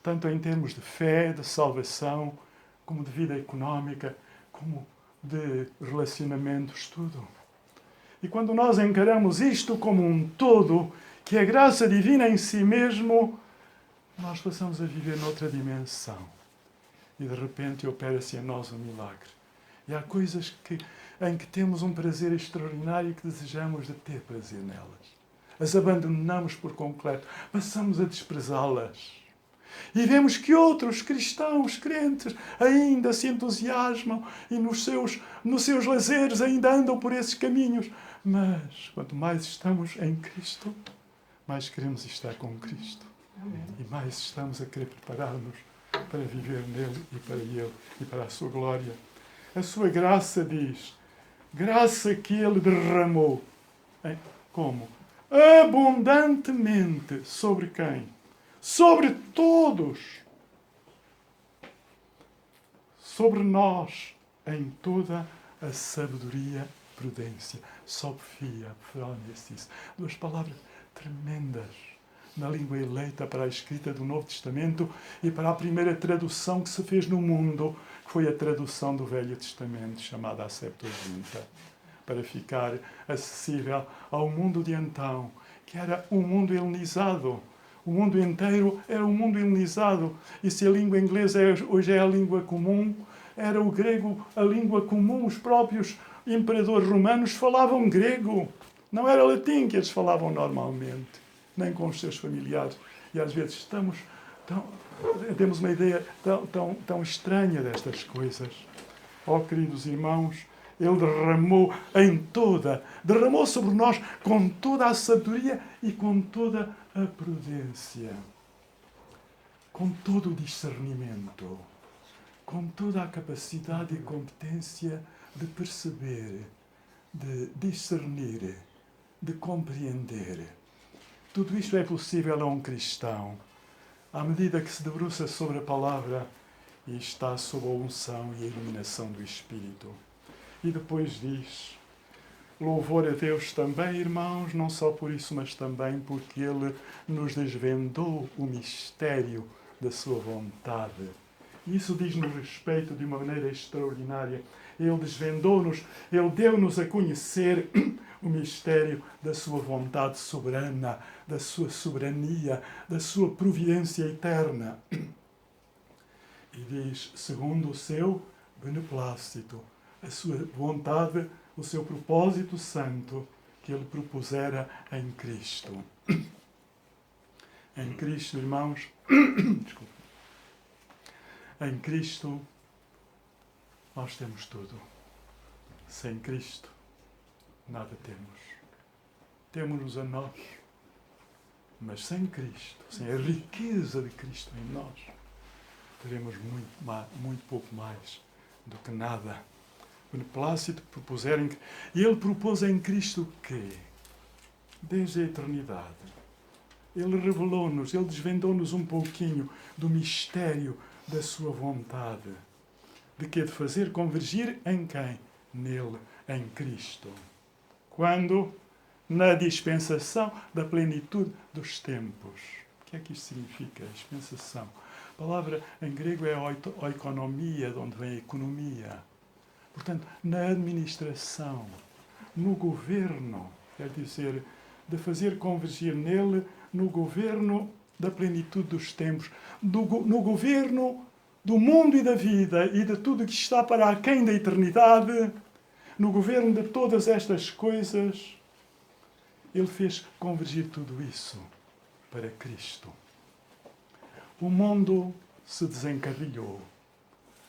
Tanto em termos de fé, de salvação, como de vida económica, como de relacionamentos, tudo. E quando nós encaramos isto como um todo, que é a graça divina em si mesmo, nós passamos a viver noutra dimensão. E de repente opera-se em nós um milagre. E há coisas em que temos um prazer extraordinário e que desejamos de ter prazer nelas. As abandonamos por completo. Passamos a desprezá-las. E vemos que outros cristãos, crentes, ainda se entusiasmam e nos seus lazeres ainda andam por esses caminhos. Mas, quanto mais estamos em Cristo, mais queremos estar com Cristo. E mais estamos a querer preparar-nos para viver nele e para Ele e para a sua glória. A sua graça diz, graça que Ele derramou. Como? Abundantemente. Sobre quem? Sobre todos. Sobre nós, em toda a sabedoria, prudência. Sophia, Phronesis. Duas palavras tremendas na língua eleita para a escrita do Novo Testamento e para a primeira tradução que se fez no mundo, que foi a tradução do Velho Testamento, chamada a Septuaginta, para ficar acessível ao mundo de então, que era um mundo helenizado. O mundo inteiro era um mundo helenizado. E se a língua inglesa hoje é a língua comum, era o grego a língua comum. Os próprios imperadores romanos falavam grego. Não era latim que eles falavam normalmente, nem com os seus familiares. E às vezes temos uma ideia tão estranha destas coisas. Oh, queridos irmãos, Ele derramou sobre nós com toda a sabedoria e com toda a prudência, com todo o discernimento, com toda a capacidade e competência de perceber, de discernir, de compreender. Tudo isto é possível a um cristão, à medida que se debruça sobre a palavra e está sob a unção e a iluminação do Espírito. E depois diz, louvor a Deus também, irmãos, não só por isso, mas também porque Ele nos desvendou o mistério da sua vontade. E isso diz-nos respeito de uma maneira extraordinária. Ele desvendou-nos, Ele deu-nos a conhecer o mistério da sua vontade soberana, da sua soberania, da sua providência eterna. E diz, segundo o seu beneplácito, a sua vontade, o seu propósito santo que Ele propusera em Cristo. Em Cristo, irmãos, desculpa. Em Cristo nós temos tudo. Sem Cristo nada temos. Temos-nos a nós. Mas sem Cristo, sem a riqueza de Cristo em nós, teremos muito pouco mais do que nada. O beneplácito que propuseram. E Ele propôs em Cristo o quê? Desde a eternidade. Ele revelou-nos, Ele desvendou-nos um pouquinho do mistério da sua vontade. De que é de fazer convergir em quem? Nele, em Cristo. Quando? Na dispensação da plenitude dos tempos. O que é que isto significa? Dispensação. A palavra em grego é oikonomia, de onde vem a economia. Portanto, na administração, no governo, quer dizer, de fazer convergir nele, no governo da plenitude dos tempos, no governo do mundo e da vida e de tudo que está para aquém da eternidade, no governo de todas estas coisas, Ele fez convergir tudo isso para Cristo. O mundo se desencarrilhou.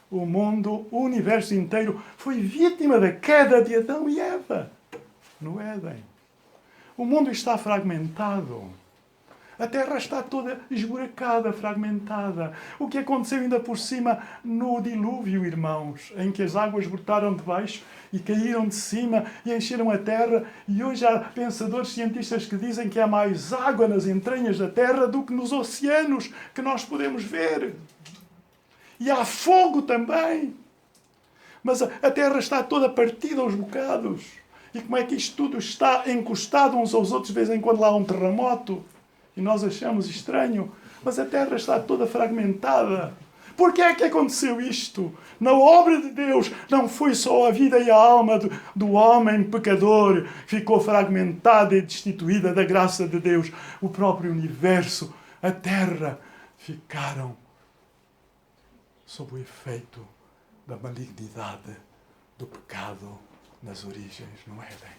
O mundo, o universo inteiro, foi vítima da queda de Adão e Eva no Éden. O mundo está fragmentado. A Terra está toda esburacada, fragmentada. O que aconteceu ainda por cima no dilúvio, irmãos, em que as águas brotaram de baixo e caíram de cima e encheram a Terra. E hoje há pensadores cientistas que dizem que há mais água nas entranhas da Terra do que nos oceanos que nós podemos ver. E há fogo também. Mas a Terra está toda partida aos bocados. E como é que isto tudo está encostado uns aos outros? De vez em quando lá há um terremoto. E nós achamos estranho. Mas a Terra está toda fragmentada. Por que é que aconteceu isto? Na obra de Deus não foi só a vida e a alma do homem pecador que ficou fragmentada e destituída da graça de Deus. O próprio universo, a Terra, ficaram sob o efeito da malignidade do pecado nas origens, no Éden.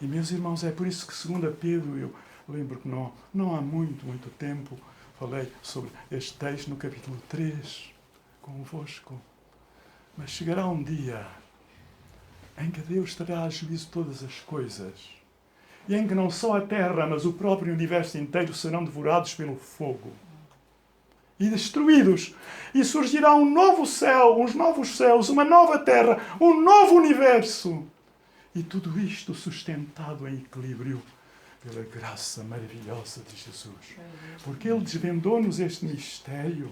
E, meus irmãos, é por isso que, segundo Pedro, eu lembro que não há muito tempo, falei sobre este texto no capítulo 3 convosco. Mas chegará um dia em que Deus trará a juízo todas as coisas e em que não só a terra, mas o próprio universo inteiro serão devorados pelo fogo e destruídos. E surgirá um novo céu, uns novos céus, uma nova terra, um novo universo. E tudo isto sustentado em equilíbrio pela graça maravilhosa de Jesus. Porque Ele desvendou-nos este mistério,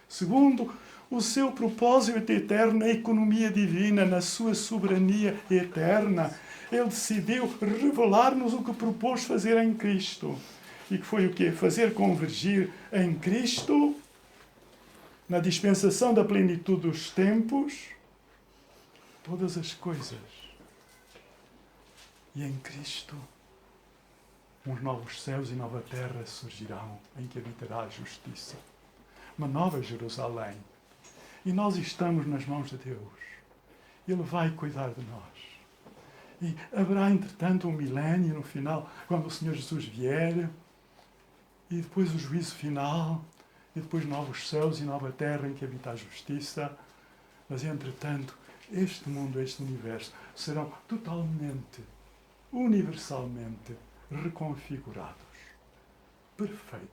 segundo o seu propósito eterno, a economia divina, na sua soberania eterna. Ele decidiu revelar-nos o que propôs fazer em Cristo. E que foi o quê? Fazer convergir em Cristo, na dispensação da plenitude dos tempos, todas as coisas. E em Cristo, uns novos céus e nova terra surgirão, em que habitará a justiça. Uma nova Jerusalém. E nós estamos nas mãos de Deus. Ele vai cuidar de nós. E haverá, entretanto, um milénio no final, quando o Senhor Jesus vier, e depois o juízo final, e depois novos céus e nova terra em que habita a justiça. Mas, entretanto, este mundo, este universo, serão totalmente, universalmente reconfigurados, perfeitos,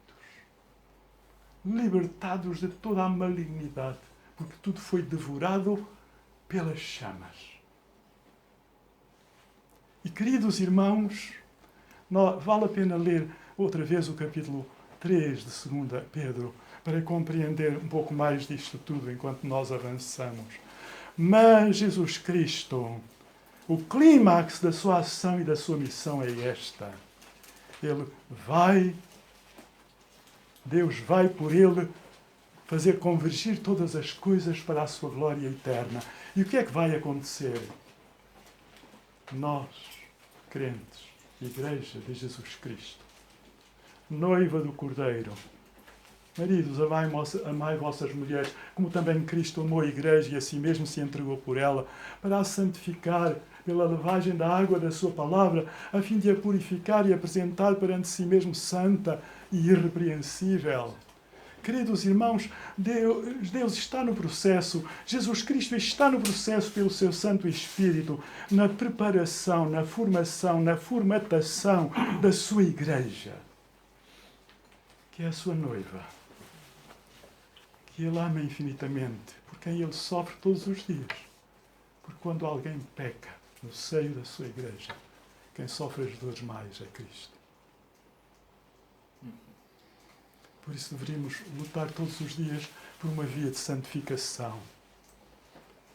libertados de toda a malignidade, porque tudo foi devorado pelas chamas. E, queridos irmãos, vale a pena ler outra vez o capítulo 3 de 2 Pedro, para compreender um pouco mais disto tudo enquanto nós avançamos. Mas Jesus Cristo, o clímax da sua ação e da sua missão é esta. Deus vai por ele fazer convergir todas as coisas para a sua glória eterna. E o que é que vai acontecer? Nós, crentes, Igreja de Jesus Cristo, noiva do Cordeiro, maridos, amai vossas mulheres, como também Cristo amou a Igreja e a si mesmo se entregou por ela, para a santificar pela lavagem da água da sua palavra, a fim de a purificar e apresentar perante si mesmo santa e irrepreensível. Queridos irmãos, Deus está no processo, Jesus Cristo está no processo pelo seu Santo Espírito, na preparação, na formação, na formatação da sua Igreja, que é a sua noiva, que Ele ama infinitamente, por quem Ele sofre todos os dias. Porque quando alguém peca no seio da sua Igreja, quem sofre as dores mais é Cristo. Por isso deveríamos lutar todos os dias por uma via de santificação.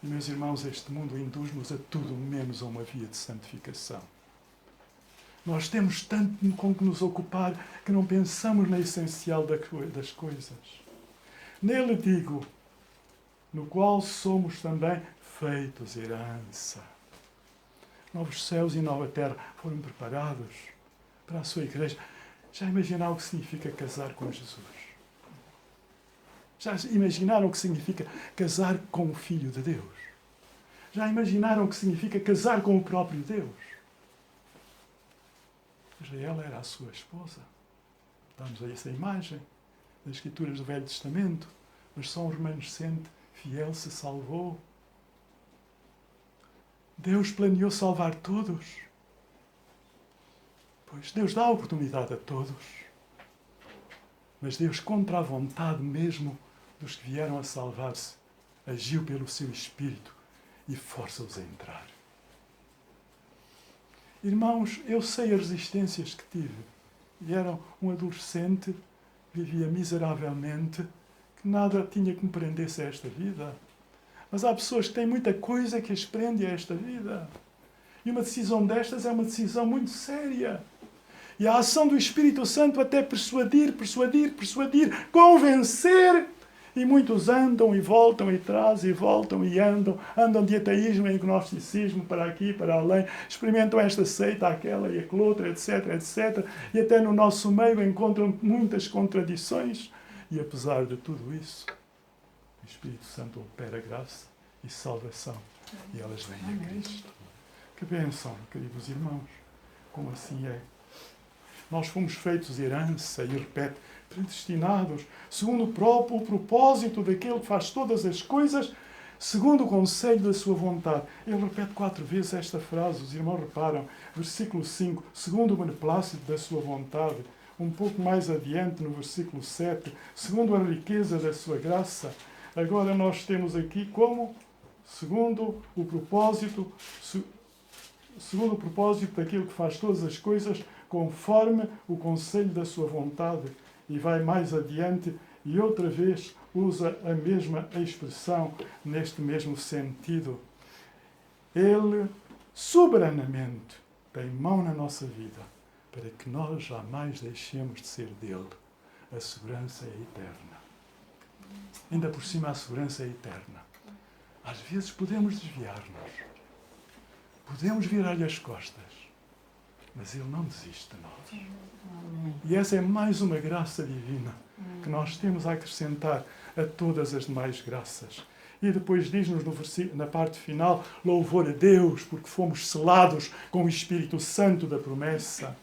E, meus irmãos, este mundo induz-nos a tudo menos a uma via de santificação. Nós temos tanto com que nos ocupar que não pensamos na essencial das coisas. Nele digo, no qual somos também feitos herança. Novos céus e nova terra foram preparados para a sua Igreja. Já imaginaram o que significa casar com Jesus? Já imaginaram o que significa casar com o Filho de Deus? Já imaginaram o que significa casar com o próprio Deus? Israel era a sua esposa. Damos a essa imagem das Escrituras do Velho Testamento. Mas só um remanescente fiel se salvou. Deus planeou salvar todos. Pois Deus dá a oportunidade a todos. Mas Deus, contra a vontade mesmo dos que vieram a salvar-se, agiu pelo seu Espírito e força-os a entrar. Irmãos, eu sei as resistências que tive. E era um adolescente, vivia miseravelmente, que nada tinha que me prendesse a esta vida. Mas há pessoas que têm muita coisa que as prende a esta vida. E uma decisão destas é uma decisão muito séria. E a ação do Espírito Santo até persuadir, convencer. E muitos andam e voltam e trazem e voltam e andam de ateísmo e agnosticismo para aqui, para além, experimentam esta seita, aquela e aquela outra, etc, etc. E até no nosso meio encontram muitas contradições. E apesar de tudo isso, o Espírito Santo opera graça e salvação. E elas vêm a Cristo. Que bênção, queridos irmãos. Como assim é? Nós fomos feitos herança, e repete, predestinados, segundo o próprio propósito daquele que faz todas as coisas, segundo o conselho da sua vontade. Ele repete 4 vezes esta frase, os irmãos reparam, versículo 5, segundo o beneplácito da sua vontade. Um pouco mais adiante, no versículo 7, segundo a riqueza da sua graça. Agora nós temos aqui como? Segundo o propósito daquilo que faz todas as coisas, conforme o conselho da sua vontade. E vai mais adiante e outra vez usa a mesma expressão neste mesmo sentido. Ele soberanamente tem mão na nossa vida para que nós jamais deixemos de ser dele. A segurança é eterna. Ainda por cima a segurança é eterna. Às vezes podemos desviar-nos. Podemos virar-lhe as costas. Mas ele não desiste de nós. E essa é mais uma graça divina que nós temos a acrescentar a todas as demais graças. E depois diz-nos na parte final, louvor a Deus, porque fomos selados com o Espírito Santo da promessa.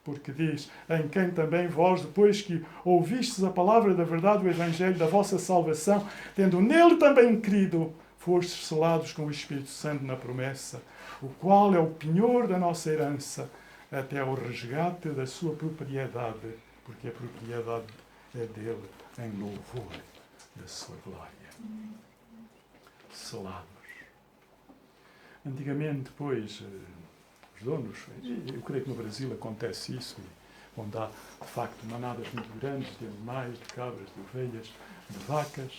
Porque diz, em quem também vós, depois que ouvistes a palavra da verdade do Evangelho da vossa salvação, tendo nele também crido, fostes selados com o Espírito Santo na promessa, o qual é o penhor da nossa herança, até ao resgate da sua propriedade, porque a propriedade é dele, em louvor da sua glória. Selados. Antigamente, pois, os donos, eu creio que no Brasil acontece isso, e onde há, de facto, manadas muito grandes de animais, de cabras, de ovelhas, de vacas,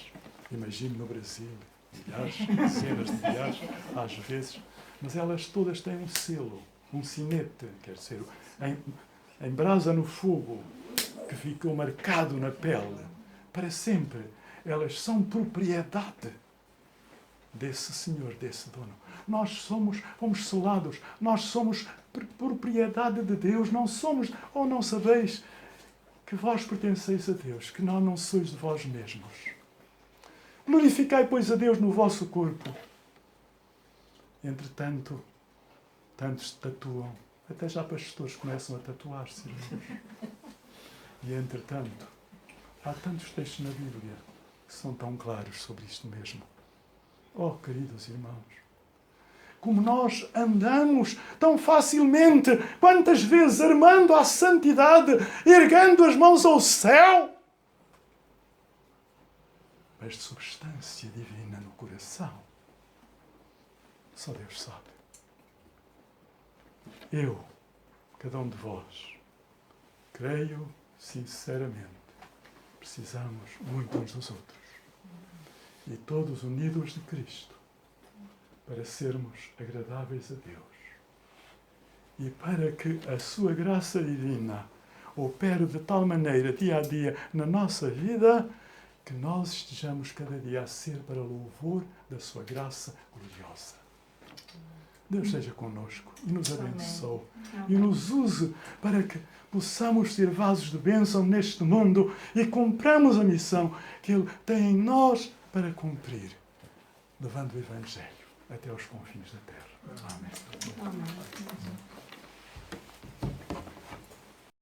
imagino no Brasil, milhares, dezenas de milhares, às vezes, mas elas todas têm um selo, um sinete, quer dizer, em brasa no fogo, que ficou marcado na pele, para sempre. Elas são propriedade desse Senhor, desse dono. Nós fomos selados, nós somos propriedade de Deus, não somos, ou não sabeis que vós pertenceis a Deus, que não sois de vós mesmos. Glorificai, pois, a Deus no vosso corpo. Entretanto, tantos tatuam, até já pastores começam a tatuar-se, irmãos. E, entretanto, há tantos textos na Bíblia que são tão claros sobre isto mesmo. Oh, queridos irmãos, como nós andamos tão facilmente, quantas vezes armando a santidade, erguendo as mãos ao céu, mas de substância divina no coração. Só Deus sabe. Eu, cada um de vós, creio sinceramente, precisamos muito uns dos outros. E todos unidos de Cristo, para sermos agradáveis a Deus. E para que a sua graça divina opere de tal maneira, dia a dia, na nossa vida, que nós estejamos cada dia a ser para louvor da sua graça gloriosa. Deus seja connosco e nos abençoe. E nos use para que possamos ser vasos de bênção neste mundo e cumpramos a missão que Ele tem em nós para cumprir, levando o Evangelho até aos confins da terra. Amém. Amém.